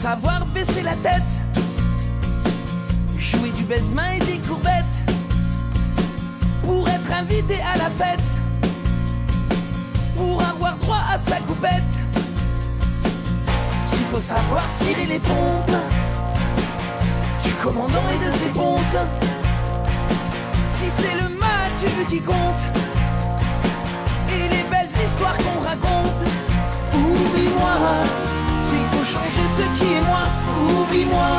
savoir baisser la tête, jouer du baise-main et des courbettes, pour être invité à la fête, pour avoir droit à sa coupette. S'il faut savoir cirer les pompes du commandant et de ses pontes, si c'est le matu qui compte et les belles histoires qu'on raconte, oublie-moi. S'il faut changer ce qui est moi, oublie-moi.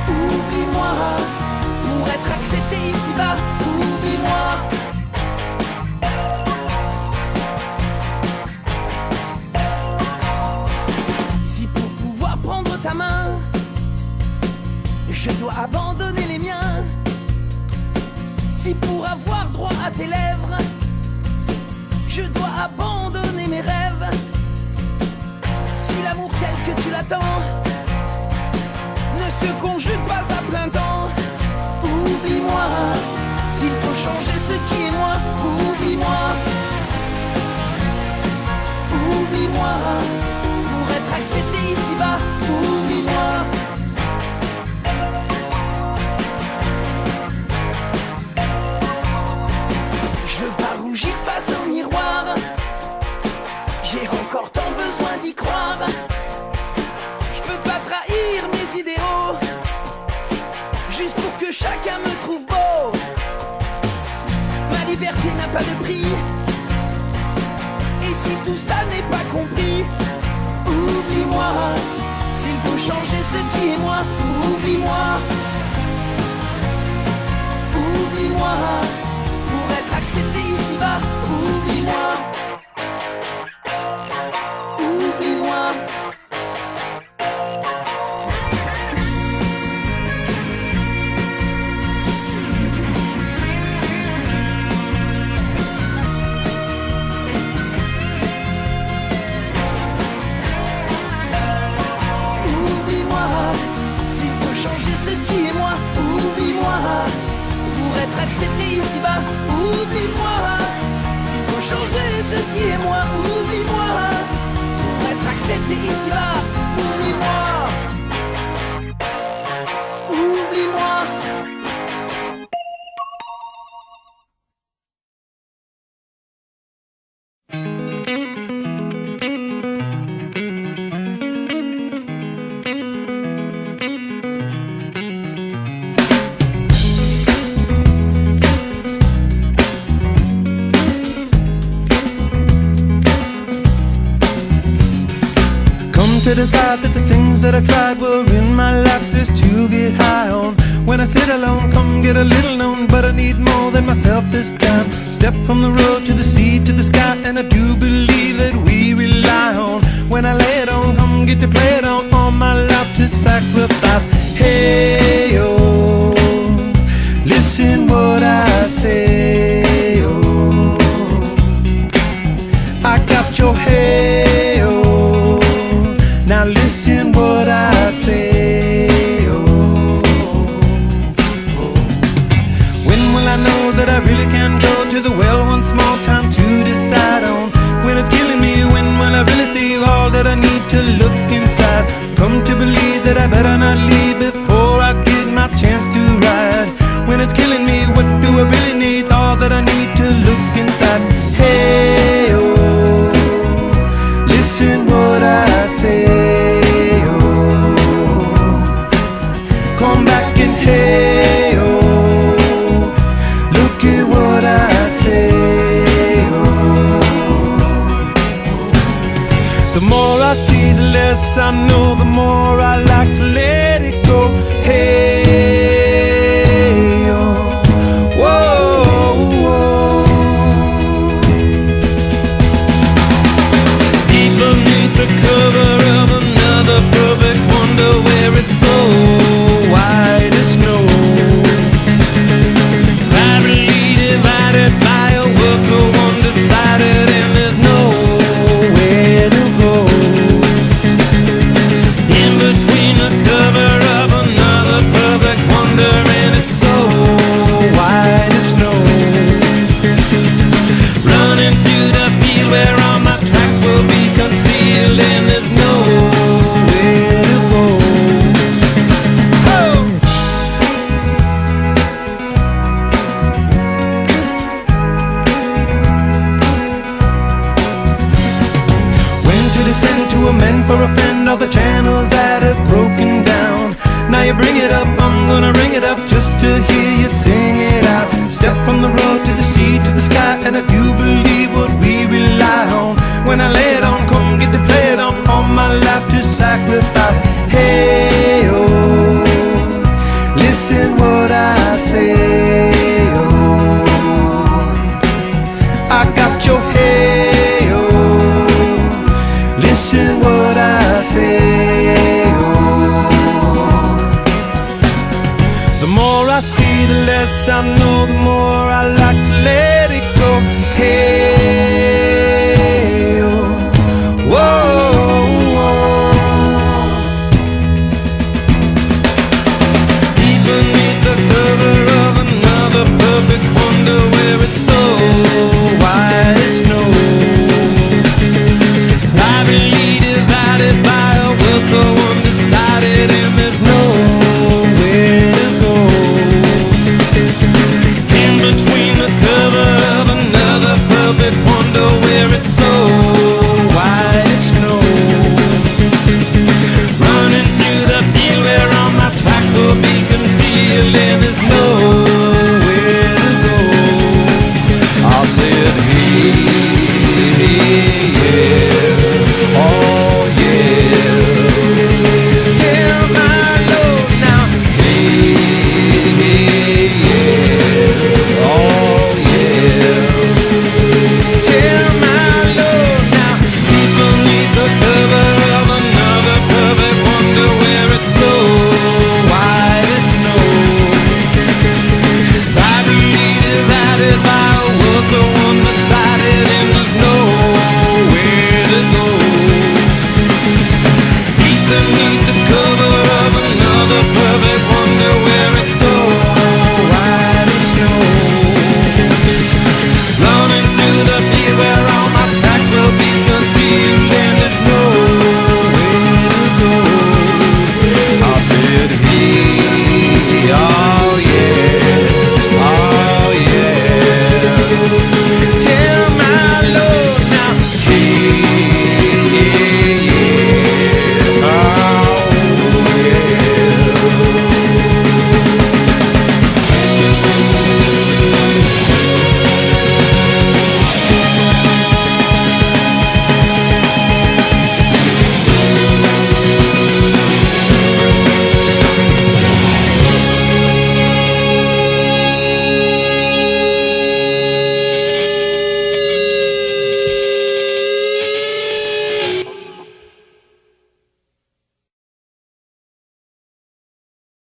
Oublie-moi. Pour être accepté ici-bas, oublie-moi. Si pour pouvoir prendre ta main, je dois abandonner les miens, si pour avoir droit à tes lèvres, je dois abandonner mes rêves, si l'amour tel que tu l'attends ne se conjugue pas à plein temps, oublie-moi. S'il faut changer ce qui est moi, oublie-moi. Oublie-moi. Pour être accepté ici-bas, oublie-moi. Je veux pas rougir face au miroir, j'ai encore tant besoin d'y croire. Je peux pas trahir mes idéaux juste pour que chacun me trouve beau. Ma liberté n'a pas de prix, et si tout ça n'est pas compris, oublie-moi. S'il faut changer ce qui est moi, oublie-moi. Oublie-moi. Pour être accepté ici-bas, oublie-moi. Oublie-moi. Oublie-moi. S'il faut changer ce qui est moi, oublie-moi. Pour être accepté ici-bas, oublie-moi. S'il faut changer ce qui est moi, oublie-moi. Pour être accepté ici-bas, oublie-moi. Oublie-moi. To decide that the things that I tried were in my life just to get high on. When I sit alone, come get a little known, but I need more than myself this time. Step from the road to the sea to the sky, and I do believe that we rely on. When I lay it on, come get to play it on, all my life to sacrifice. Hey, oh, listen what I say, oh, I got your hey, oh. Now listen what I say, oh, oh. When will I know that I really can go to the well once more? Time to decide on when it's killing me. When will I really see all that I need to look inside? Come to believe that I better not leave before I get my chance to ride. When it's killing me, what do I really need? All that I need to look inside. Hey, oh, listen what I say. Come back and hey, oh, look at what I say, oh. The more I see, the less I know, the more I like to let it go. Hey, oh, whoa, whoa. Deep beneath the cover of another perfect wonder, where it's so white as snow, privately divided by a world so undecided, and there's nowhere to go. In between the cover of another perfect wonder, and it's so white as snow, running through the field where all my tracks will be concealed, and there's no to descend to amend for a friend all the channels that have broken down. Now you bring it up, I'm gonna ring it up just to hear you sing it out. Step from the road to the sea to the sky, and I do believe what we rely on. When I lay it on, come get to play it on, all my life to sacrifice. Hey, oh, listen what I say, oh, I got your hey, oh, listen what I say, oh. The more I see, the less I know, the more